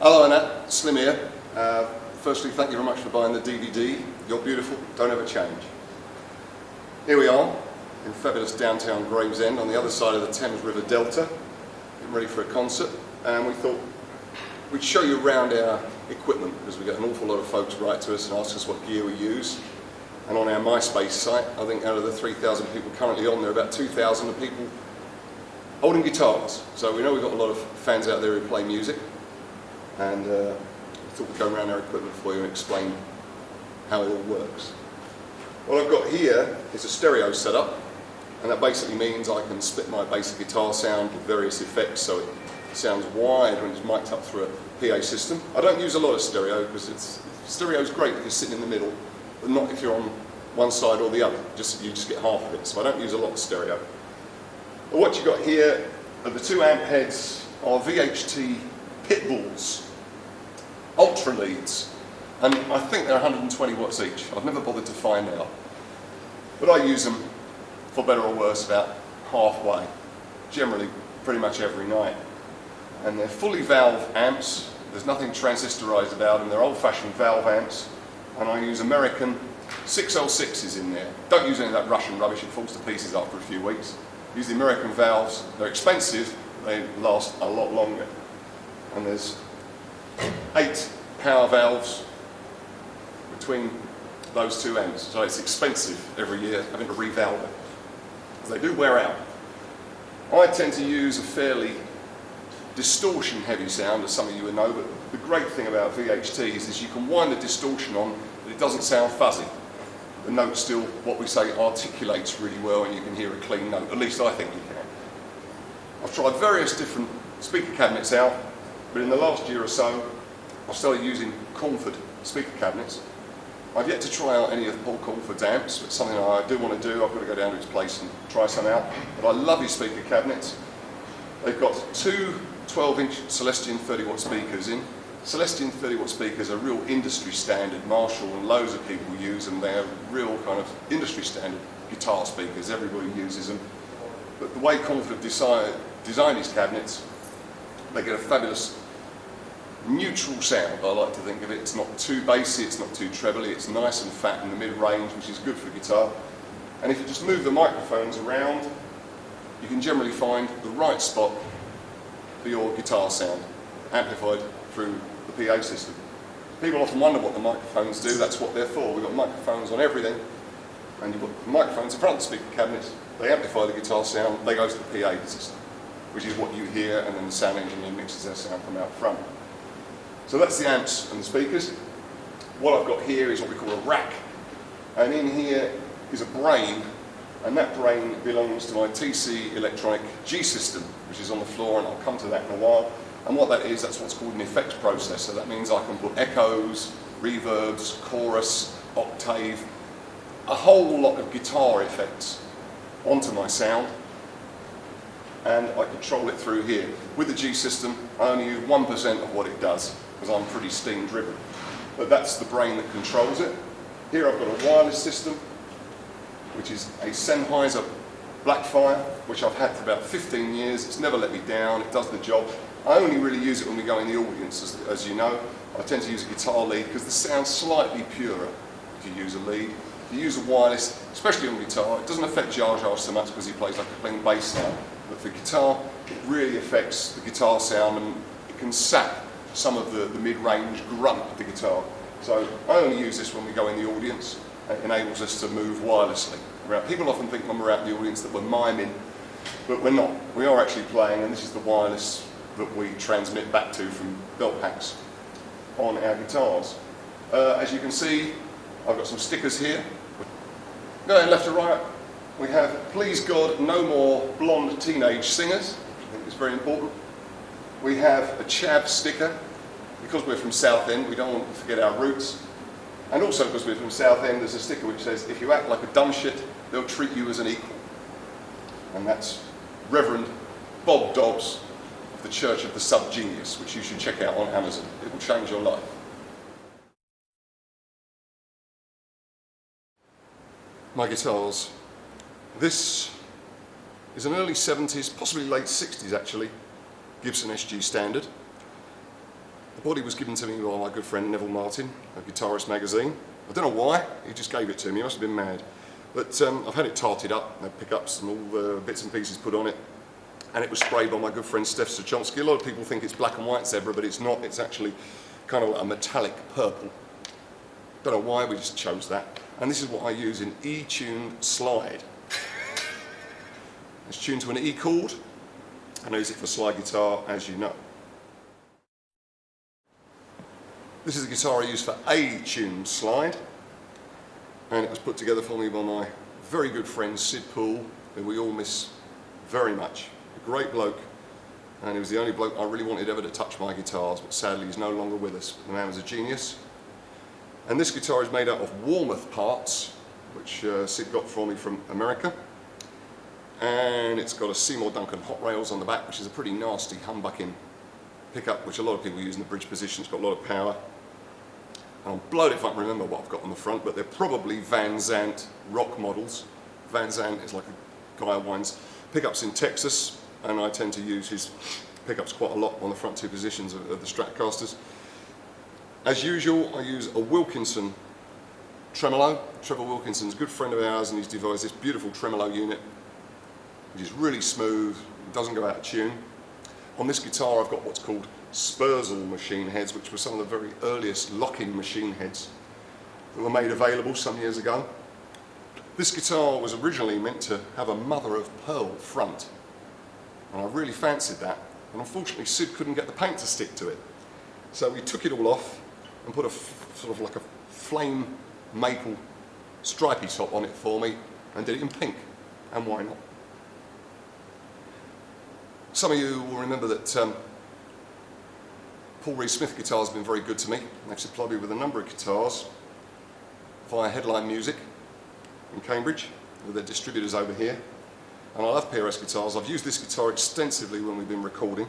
Hello Annette, Slim here. Firstly, thank you very much for buying the DVD. You're beautiful, don't ever change. Here we are in fabulous downtown Gravesend on the other side of the Thames River Delta, getting ready for a concert, and we thought we'd show you around our equipment because we get an awful lot of folks write to us and ask us what gear we use. And on our MySpace site, I think out of the 3,000 people currently on there, about 2,000 are people holding guitars. So we know we've got a lot of fans out there who play music, and we thought we'd go around our equipment for you and explain how it all works. What I've got here is a stereo setup, and that basically means I can split my basic guitar sound with various effects so it sounds wide when it's mic'd up through a PA system. I don't use a lot of stereo because stereo's great if you're sitting in the middle, but not if you're on one side or the other. You just get half of it, so I don't use a lot of stereo. But what you've got here are the two amp heads are VHT Pitbulls, Ultra Leads, and I think they're 120 watts each. I've never bothered to find out, but I use them, for better or worse, about halfway, generally pretty much every night. And they're fully valve amps. There's nothing transistorized about them. They're old-fashioned valve amps, and I use American 6L6s in there. Don't use any of that Russian rubbish, it falls to pieces after a few weeks. Use the American valves. They're expensive, but they last a lot longer. And there's 8 power valves between those two amps, so it's expensive every year having to revalve it. They do wear out. I tend to use a fairly distortion heavy sound, as some of you would know, but the great thing about VHTs is you can wind the distortion on, but it doesn't sound fuzzy. The note still, what we say, articulates really well, and you can hear a clean note. At least I think you can. I've tried various different speaker cabinets out, but in the last year or so I've started using Cornford speaker cabinets. I've yet to try out any of Paul Cornford's amps, but something I do want to do. I've got to go down to his place and try some out. But I love his speaker cabinets. They've got two 12-inch Celestion 30-watt speakers in. Celestion 30-watt speakers are real industry standard. Marshall and loads of people use them. They're real kind of industry standard guitar speakers. Everybody uses them. But the way Cornford have designed his cabinets, they get a fabulous neutral sound, I like to think of it. It's not too bassy, it's not too trebly, it's nice and fat in the mid-range, which is good for guitar. And if you just move the microphones around, you can generally find the right spot for your guitar sound, amplified through the PA system. People often wonder what the microphones do. That's what they're for. We've got microphones on everything, and you've got microphones in front of the speaker cabinets. They amplify the guitar sound, they go to the PA system, which is what you hear, and then the sound engineer mixes their sound from out front. So that's the amps and the speakers. What I've got here is what we call a rack, and in here is a brain, and that brain belongs to my TC Electronic G system, which is on the floor, and I'll come to that in a while. And what that is, that's what's called an effects processor. That means I can put echoes, reverbs, chorus, octave, a whole lot of guitar effects onto my sound, and I control it through here. With the G system, I only use 1% of what it does, because I'm pretty steam driven. But that's the brain that controls it. Here I've got a wireless system, which is a Sennheiser Blackfire, which I've had for about 15 years. It's never let me down, it does the job. I only really use it when we go in the audience, as you know. I tend to use a guitar lead because the sound's slightly purer if you use a lead. If you use a wireless, especially on guitar, it doesn't affect Jar Jar so much because he plays like a clean bass sound. But for guitar, it really affects the guitar sound, and it can sap some of the mid-range grunt of the guitar. So I only use this when we go in the audience. It enables us to move wirelessly. People often think when we're out in the audience that we're miming, but we're not. We are actually playing, and this is the wireless that we transmit back to from belt packs on our guitars. As you can see, I've got some stickers here. Going left to right, we have Please God, No More Blonde Teenage Singers. I think it's very important. We have a Chav sticker. Because we're from Southend, we don't want to forget our roots. And also because we're from Southend, there's a sticker which says, if you act like a dumb shit, they'll treat you as an equal. And that's Reverend Bob Dobbs of the Church of the Subgenius, which you should check out on Amazon. It will change your life. My guitars. This is an early 70s, possibly late 60s actually, Gibson SG Standard. The body was given to me by my good friend Neville Martin, of Guitarist magazine. I don't know why, he just gave it to me, he must have been mad. But I've had it tarted up, pickups and all the bits and pieces put on it. And it was sprayed by my good friend Steph Sochonsky. A lot of people think it's black and white zebra, but it's not. It's actually kind of like a metallic purple. Don't know why, we just chose that. And this is what I use in E-tuned slide. It's tuned to an E chord, and I use it for slide guitar, as you know. This is the guitar I use for A-tuned slide, and it was put together for me by my very good friend Sid Poole, who we all miss very much. A great bloke, and he was the only bloke I really wanted ever to touch my guitars, but sadly he's no longer with us. The man was a genius. And this guitar is made out of Warmouth parts, which Sid got for me from America. And it's got a Seymour Duncan hot rails on the back, which is a pretty nasty humbucking pickup, which a lot of people use in the bridge position. It's got a lot of power. And I'm blowed if I can remember what I've got on the front, but they're probably Van Zandt rock models. Van Zandt is like a guy who winds pickups in Texas, and I tend to use his pickups quite a lot on the front two positions of the Stratocasters. As usual, I use a Wilkinson tremolo. Trevor Wilkinson's a good friend of ours, and he's devised this beautiful tremolo unit, which is really smooth, doesn't go out of tune. On this guitar I've got what's called Spurzl machine heads, which were some of the very earliest locking machine heads that were made available some years ago. This guitar was originally meant to have a mother of pearl front, and I really fancied that, and unfortunately Sid couldn't get the paint to stick to it. So we took it all off and put a sort of like a flame maple stripy top on it for me, and did it in pink, and why not? Some of you will remember that Paul Reed Smith Guitars have been very good to me. They've supplied me with a number of guitars via Headline Music in Cambridge, with their distributors over here. And I love PRS guitars. I've used this guitar extensively when we've been recording,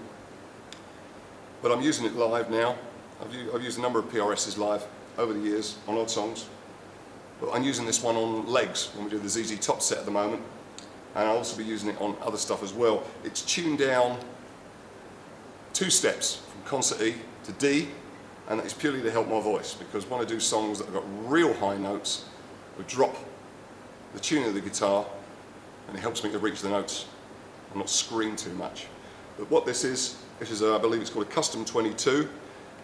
but I'm using it live now. I've used a number of PRSs live over the years on odd songs, but I'm using this one on legs when we do the ZZ Top set at the moment. And I'll also be using it on other stuff as well. It's tuned down 2 steps from concert E to D, and that is purely to help my voice, because when I do songs that have got real high notes, I drop the tuning of the guitar, and it helps me to reach the notes and not scream too much. But what this is I believe it's called a Custom 22.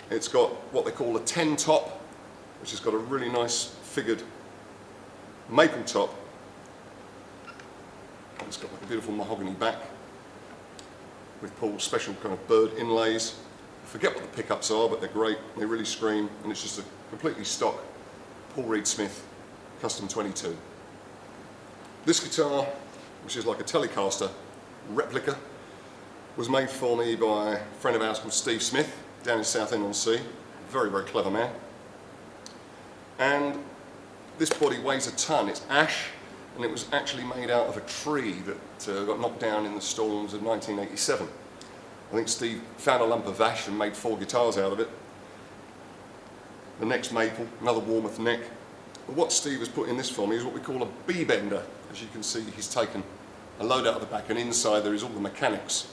It's got what they call a 10 top, which has got a really nice figured maple top. It's got like a beautiful mahogany back with Paul's special kind of bird inlays. I forget what the pickups are, but they're great. They really scream, and it's just a completely stock Paul Reed Smith Custom 22. This guitar, which is like a Telecaster replica, was made for me by a friend of ours called Steve Smith down in Southend-on-Sea. Very, very clever man. And this body weighs a ton. It's ash, and it was actually made out of a tree that got knocked down in the storms of 1987. I think Steve found a lump of ash and made 4 guitars out of it. The neck's maple, another Warmouth neck. But what Steve has put in this for me is what we call a B-bender. As you can see, he's taken a load out of the back, and inside there is all the mechanics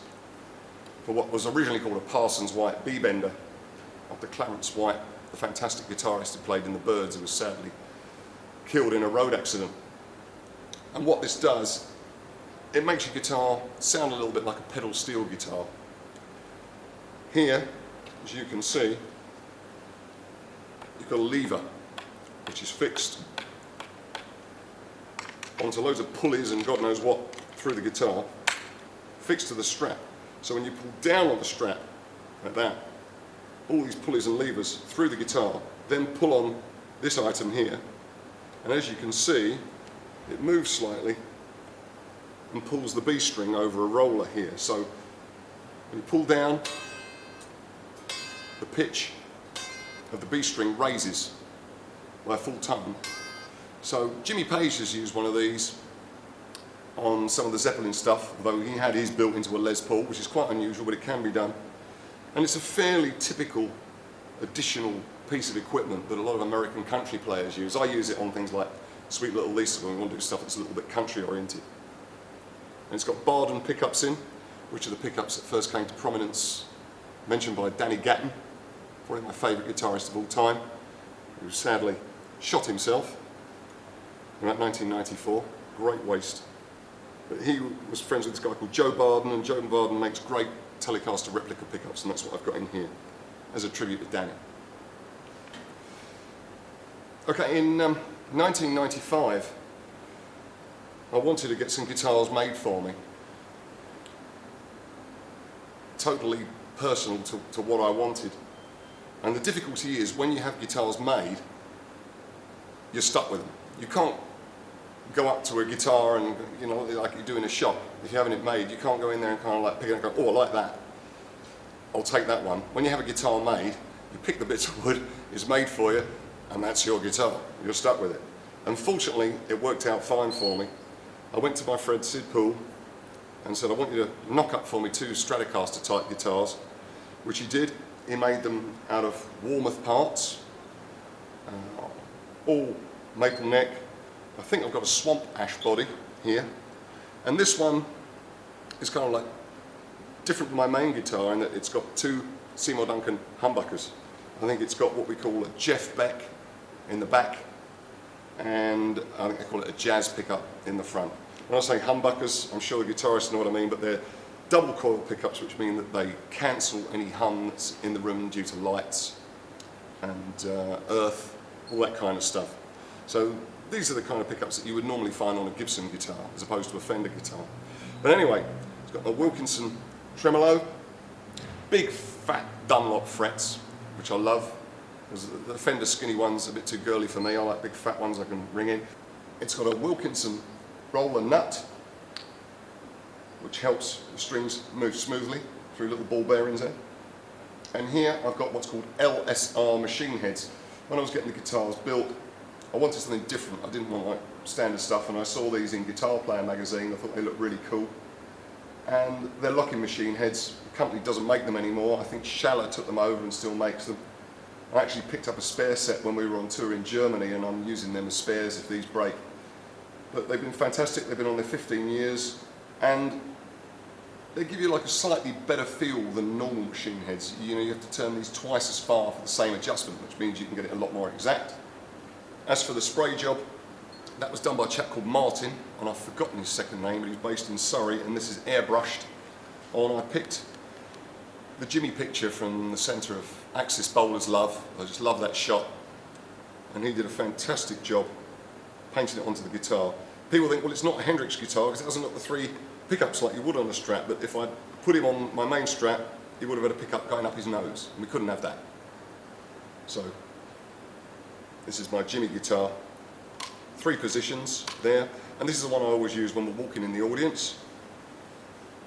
for what was originally called a Parsons White B-bender, after Clarence White, the fantastic guitarist who played in the Byrds, who was sadly killed in a road accident. And what this does, it makes your guitar sound a little bit like a pedal steel guitar. Here, as you can see, you've got a lever which is fixed onto loads of pulleys and God knows what through the guitar, fixed to the strap. So when you pull down on the strap like that, all these pulleys and levers through the guitar, then pull on this item here, and as you can see, it moves slightly and pulls the B string over a roller here. So when you pull down, the pitch of the B string raises by a full tone. So Jimmy Page has used one of these on some of the Zeppelin stuff, although he had his built into a Les Paul, which is quite unusual, but it can be done. And it's a fairly typical additional piece of equipment that a lot of American country players use. I use it on things like Sweet Little Lisa when we want to do stuff that's a little bit country oriented. And it's got Barden pickups in, which are the pickups that first came to prominence, mentioned by Danny Gatton probably my favourite guitarist of all time, who sadly shot himself in about 1994. Great waste. But he was friends with this guy called Joe Barden, and Joe Barden makes great Telecaster replica pickups, and that's what I've got in here as a tribute to Danny. Okay, in 1995, I wanted to get some guitars made for me. Totally personal to what I wanted. And the difficulty is, when you have guitars made, you're stuck with them. You can't go up to a guitar and, you know, like you do in a shop. If you're having it made, you can't go in there and kind of like pick it up and go, oh, I like that. I'll take that one. When you have a guitar made, you pick the bits of wood, it's made for you, and that's your guitar. You're stuck with it. Unfortunately, it worked out fine for me. I went to my friend Sid Poole and said, I want you to knock up for me 2 Stratocaster type guitars, which he did. He made them out of Warmouth parts, all maple neck. I think I've got a swamp ash body here, and this one is kind of like different from my main guitar in that it's got 2 Seymour Duncan humbuckers. I think it's got what we call a Jeff Beck in the back, and I think they call it a jazz pickup in the front. When I say humbuckers, I'm sure the guitarists know what I mean, but they're double coil pickups, which mean that they cancel any hum that's in the room due to lights and earth, all that kind of stuff. So these are the kind of pickups that you would normally find on a Gibson guitar as opposed to a Fender guitar. But anyway, it's got a Wilkinson tremolo, big fat Dunlop frets, which I love. Because the Fender skinny one's a bit too girly for me. I like big fat ones I can ring in. It's got a Wilkinson roller nut, which helps the strings move smoothly through little ball bearings there. And here I've got what's called LSR machine heads. When I was getting the guitars built, I wanted something different. I didn't want like standard stuff, and I saw these in Guitar Player magazine. I thought they looked really cool. And they're locking machine heads. The company doesn't make them anymore. I think Schaller took them over and still makes them. I actually picked up a spare set when we were on tour in Germany, and I'm using them as spares if these break. But they've been fantastic. They've been on there 15 years, and they give you like a slightly better feel than normal machine heads. You know, you have to turn these twice as far for the same adjustment, which means you can get it a lot more exact. As for the spray job, that was done by a chap called Martin, and I've forgotten his second name, but he's based in Surrey, and this is airbrushed. And I picked the Jimmy picture from the centre of Axis Bowler's Love. I just love that shot, and he did a fantastic job painting it onto the guitar. People think, well, it's not a Hendrix guitar because it hasn't got the 3 pickups like you would on a Strat, but if I put him on my main Strat, he would have had a pickup going up his nose, and we couldn't have that. So this is my Jimmy guitar, 3 positions there, and this is the one I always use when we're walking in the audience.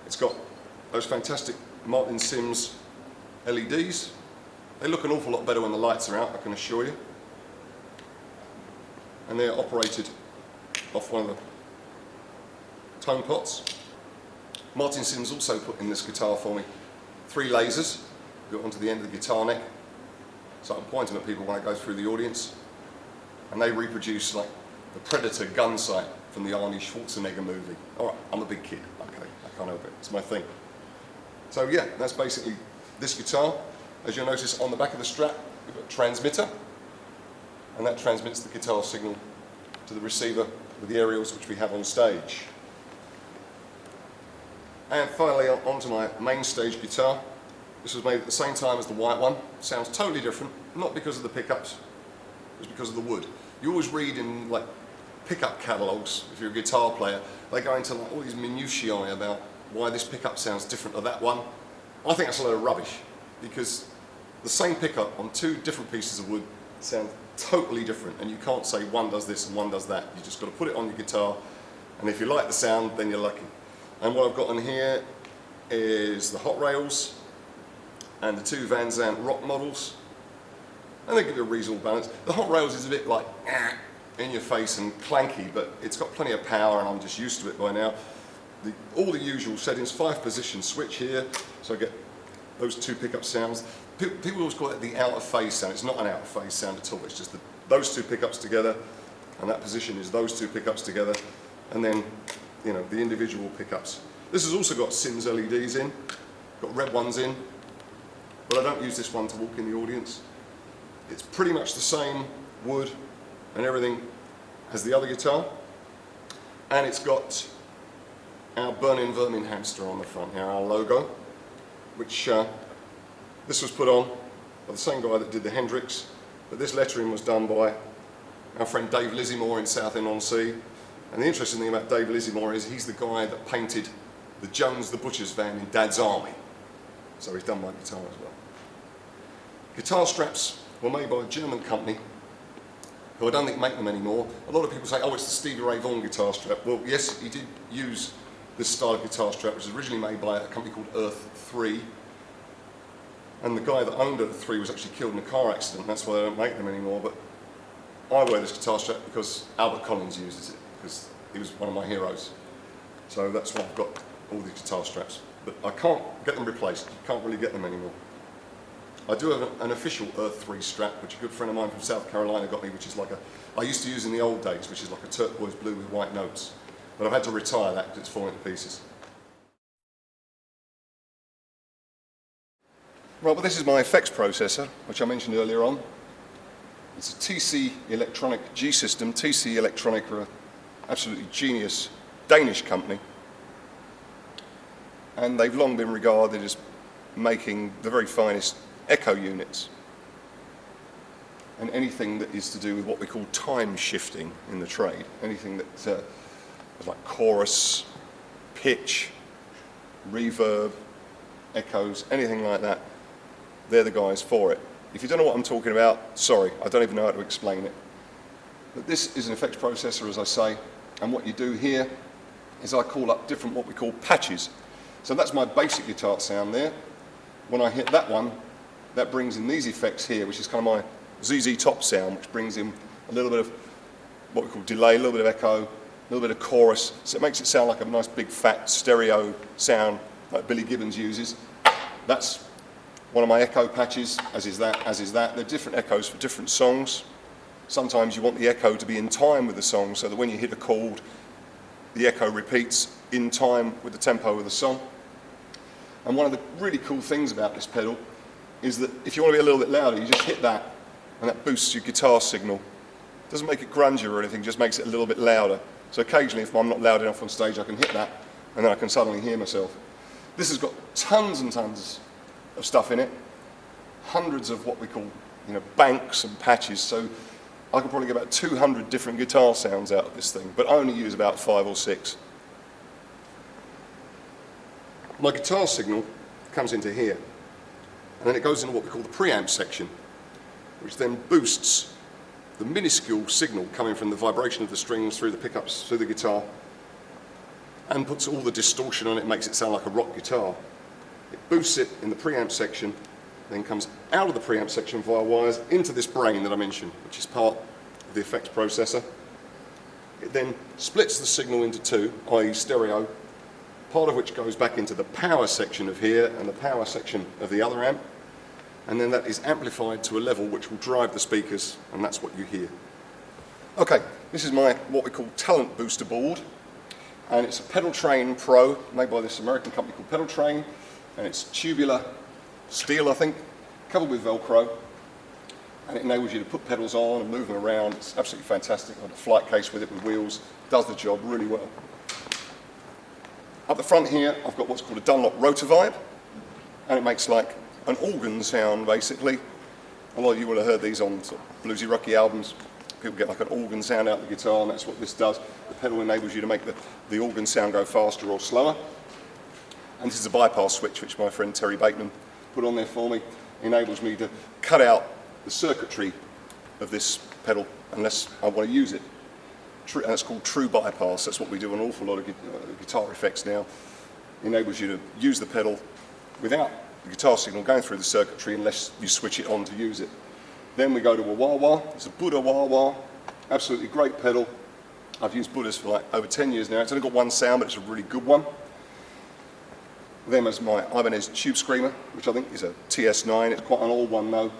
It's got those fantastic Martin Sims LEDs. They look an awful lot better when the lights are out, I can assure you. And they're operated off one of the tone pots. Martin Sims also put in this guitar for me 3 lasers, go onto the end of the guitar neck, so I can point them at people when I go through the audience. And they reproduce like the Predator gun sight from the Arnie Schwarzenegger movie. Alright, I'm a big kid, okay, I can't help it, it's my thing. So yeah, that's basically this guitar. As you'll notice on the back of the Strat, we've got a transmitter, and that transmits the guitar signal to the receiver with the aerials which we have on stage. And finally, onto my main stage guitar. This was made at the same time as the white one. Sounds totally different, not because of the pickups, it's because of the wood. You always read in like pickup catalogues, if you're a guitar player, they go into like all these minutiae about why this pickup sounds different to that one. I think that's a load of rubbish, because the same pickup on 2 different pieces of wood sound totally different, and you can't say one does this and one does that. You just got to put it on your guitar, and if you like the sound, then you're lucky. And what I've got on here is the Hot Rails and the 2 Van Zandt Rock models, and they give you a reasonable balance. The Hot Rails is a bit like in your face and clanky, but it's got plenty of power, and I'm just used to it by now. All the usual settings, 5-position switch here, so I get those 2 pickup sounds. People always call it the out of phase sound. It's not an out of phase sound at all. It's just those 2 pickups together, and that position is those 2 pickups together, and then, you know, the individual pickups. This has also got Sims LEDs in, got red ones in, but I don't use this one to walk in the audience. It's pretty much the same wood and everything as the other guitar, and it's got our Burning Vermin hamster on the front here, our logo, which this was put on by the same guy that did the Hendrix, but this lettering was done by our friend Dave Lizzymore in Southend-on-Sea. And the interesting thing about Dave Lizzymore is he's the guy that painted the Jones the Butcher's van in Dad's Army. So he's done my guitar as well. Guitar straps were made by a German company who I don't think make them anymore. A lot of people say, oh, it's the Stevie Ray Vaughan guitar strap. Well, yes, he did use this style of guitar strap, which was originally made by a company called Earth 3. And the guy that owned Earth 3 was actually killed in a car accident. That's why they don't make them anymore. But I wear this guitar strap because Albert Collins uses it, because he was one of my heroes. So that's why I've got all these guitar straps. But I can't get them replaced. You can't really get them anymore. I do have an official Earth 3 strap, which a good friend of mine from South Carolina got me, which is like I used to use in the old days, which is like a turquoise blue with white notes. But I've had to retire that because it's falling to pieces. Right, well, this is my effects processor, which I mentioned earlier on. It's a TC Electronic G System. TC Electronic are an absolutely genius Danish company. And they've long been regarded as making the very finest echo units. And anything that is to do with what we call time shifting in the trade. Anything that is like chorus, pitch, reverb, echoes, anything like that. They're the guys for it. If you don't know what I'm talking about, sorry, I don't even know how to explain it. But this is an effects processor, as I say, and what you do here is I call up different what we call patches. So that's my basic guitar sound there. When I hit that one, that brings in these effects here, which is kind of my ZZ Top sound, which brings in a little bit of what we call delay, a little bit of echo, a little bit of chorus. So it makes it sound like a nice big fat stereo sound like Billy Gibbons uses. That's one of my echo patches, as is that, as is that. They're different echoes for different songs. Sometimes you want the echo to be in time with the song, so that when you hit a chord, the echo repeats in time with the tempo of the song. And one of the really cool things about this pedal is that if you want to be a little bit louder, you just hit that, and that boosts your guitar signal. It doesn't make it grungier or anything, just makes it a little bit louder. So occasionally, if I'm not loud enough on stage, I can hit that, and then I can suddenly hear myself. This has got tons and tons of stuff in it, hundreds of what we call, banks and patches. So I can probably get about 200 different guitar sounds out of this thing, but I only use about 5 or 6. My guitar signal comes into here, and then it goes into what we call the preamp section, which then boosts the minuscule signal coming from the vibration of the strings through the pickups, through the guitar, and puts all the distortion on it, makes it sound like a rock guitar. It boosts it in the preamp section, then comes out of the preamp section via wires into this brain that I mentioned, which is part of the effects processor. It then splits the signal into two, i.e. stereo, part of which goes back into the power section of here and the power section of the other amp, and then that is amplified to a level which will drive the speakers, and that's what you hear. Okay, this is my what we call talent booster board, and it's a Pedal Train Pro made by this American company called Pedal Train. And it's tubular steel, I think, covered with Velcro, and it enables you to put pedals on and move them around. It's absolutely fantastic. I've got a flight case with it with wheels, does the job really well. Up the front here, I've got what's called a Dunlop Rotovibe, and it makes like an organ sound, basically. A lot of you will have heard these on sort of bluesy rocky albums. People get like an organ sound out of the guitar, and that's what this does. The pedal enables you to make the organ sound go faster or slower. And this is a bypass switch, which my friend Terry Bateman put on there for me. Enables me to cut out the circuitry of this pedal unless I want to use it. And it's called true bypass. That's what we do on an awful lot of guitar effects now. Enables you to use the pedal without the guitar signal going through the circuitry unless you switch it on to use it. Then we go to a wah-wah. It's a Buddha wah-wah. Absolutely great pedal. I've used Buddhas for like over 10 years now. It's only got one sound, but it's a really good one. Then there's my Ibanez Tube Screamer, which I think is a TS9. It's quite an old one though.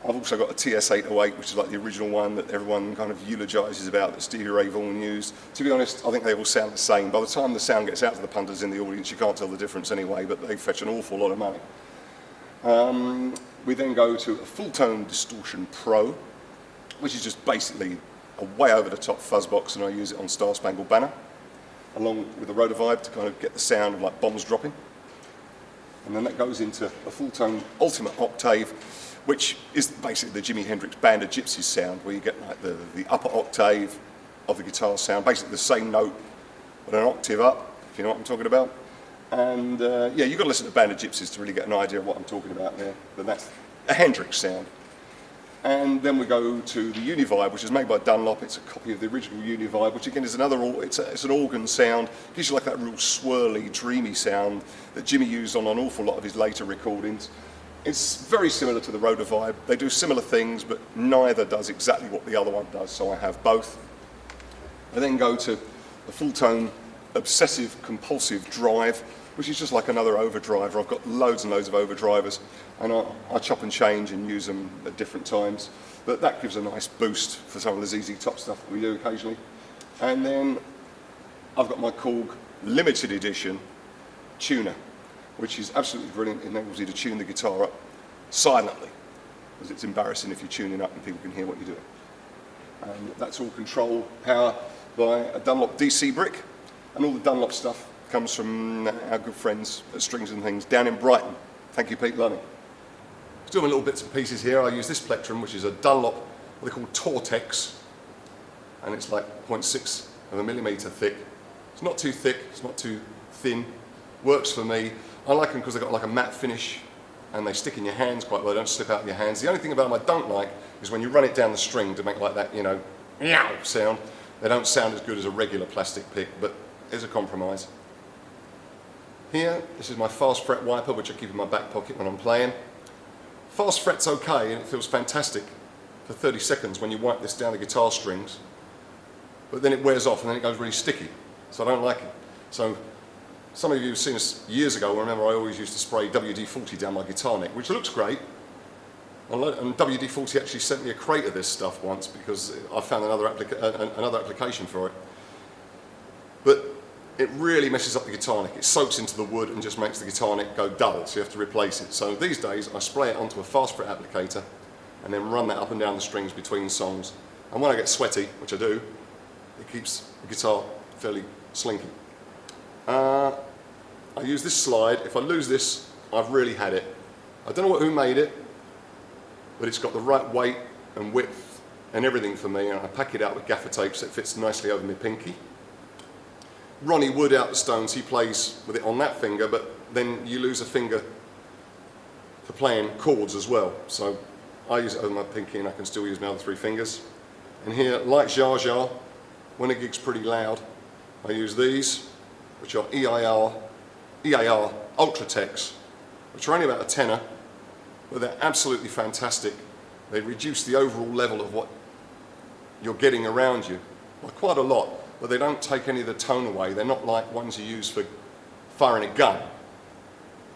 I've also got a TS808, which is like the original one that everyone kind of eulogises about that Stevie Ray Vaughan used. To be honest, I think they all sound the same. By the time the sound gets out to the punters in the audience, you can't tell the difference anyway, but they fetch an awful lot of money. We then go to a Full Tone Distortion Pro, which is just basically a way over the top fuzz box, and I use it on Star Spangled Banner, along with the Rotor Vibe to kind of get the sound of like bombs dropping. And then that goes into a Full Tone Ultimate Octave, which is basically the Jimi Hendrix Band of Gypsies sound, where you get like the upper octave of the guitar sound, basically the same note but an octave up, if you know what I'm talking about. And yeah, you've got to listen to Band of Gypsies to really get an idea of what I'm talking about there. But that's a Hendrix sound. And then we go to the Univibe, which is made by Dunlop. It's a copy of the original Univibe, which again is it's an organ sound. It gives you like that real swirly, dreamy sound that Jimmy used on an awful lot of his later recordings. It's very similar to the Rotor Vibe. They do similar things, but neither does exactly what the other one does, so I have both. I then go to the Full Tone Obsessive Compulsive Drive, which is just like another overdriver. I've got loads and loads of overdrivers, and I chop and change and use them at different times. But that gives a nice boost for some of the ZZ Top stuff that we do occasionally. And then I've got my Korg limited edition tuner, which is absolutely brilliant. It enables you to tune the guitar up silently, because it's embarrassing if you're tuning up and people can hear what you're doing. And that's all control power by a Dunlop DC brick, and all the Dunlop stuff comes from our good friends at Strings and Things down in Brighton. Thank you, Pete Lunny. Doing little bits and pieces here. I use this plectrum, which is a Dunlop, what they call Tortex, and it's like 0.6 of a millimetre thick. It's not too thick, it's not too thin. Works for me. I like them because they've got like a matte finish, and they stick in your hands quite well. They don't slip out of your hands. The only thing about them I don't like is when you run it down the string to make like that, you know, meow sound. They don't sound as good as a regular plastic pick, but there's a compromise. Here, this is my fast fret wiper, which I keep in my back pocket when I'm playing. Fast fret's okay, and it feels fantastic for 30 seconds when you wipe this down the guitar strings, but then it wears off and then it goes really sticky, so I don't like it. So some of you who've seen us years ago will remember I always used to spray WD-40 down my guitar neck, which looks great. And WD-40 actually sent me a crate of this stuff once because I found another application for it. But it really messes up the guitar neck. It soaks into the wood and just makes the guitar neck go dull, so you have to replace it. So these days I spray it onto a fast fret applicator and then run that up and down the strings between songs. And when I get sweaty, which I do, it keeps the guitar fairly slinky. I use this slide. If I lose this, I've really had it. I don't know who made it, but it's got the right weight and width and everything for me, and I pack it out with gaffer tape so it fits nicely over my pinky. Ronnie Wood out the Stones, he plays with it on that finger, but then you lose a finger for playing chords as well. So I use it over my pinky and I can still use my other three fingers. And here, like Jar Jar, when a gig's pretty loud, I use these, which are EAR Ultratex, which are only about a tenner, but they're absolutely fantastic. They reduce the overall level of what you're getting around you by quite a lot, but they don't take any of the tone away. They're not like ones you use for firing a gun.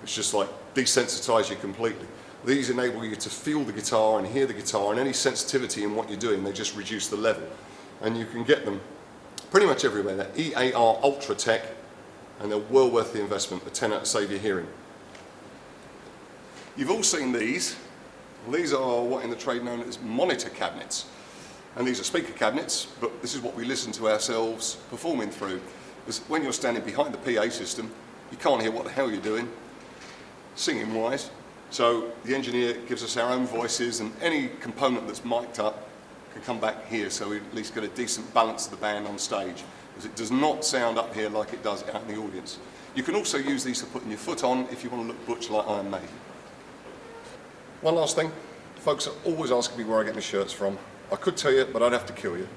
It's just like desensitize you completely. These enable you to feel the guitar and hear the guitar, and any sensitivity in what you're doing, they just reduce the level. And you can get them pretty much everywhere. They're EAR Ultratech, and they're well worth the investment, a tenner to save your hearing. You've all seen these. These are what in the trade known as monitor cabinets. And these are speaker cabinets, but this is what we listen to ourselves performing through. Because when you're standing behind the PA system, you can't hear what the hell you're doing, singing wise. So the engineer gives us our own voices, and any component that's mic'd up can come back here, so we at least get a decent balance of the band on stage. Because it does not sound up here like it does out in the audience. You can also use these for putting your foot on if you want to look butch like Iron Maiden. One last thing, folks are always asking me where I get my shirts from. I could tell you, but I'd have to kill you.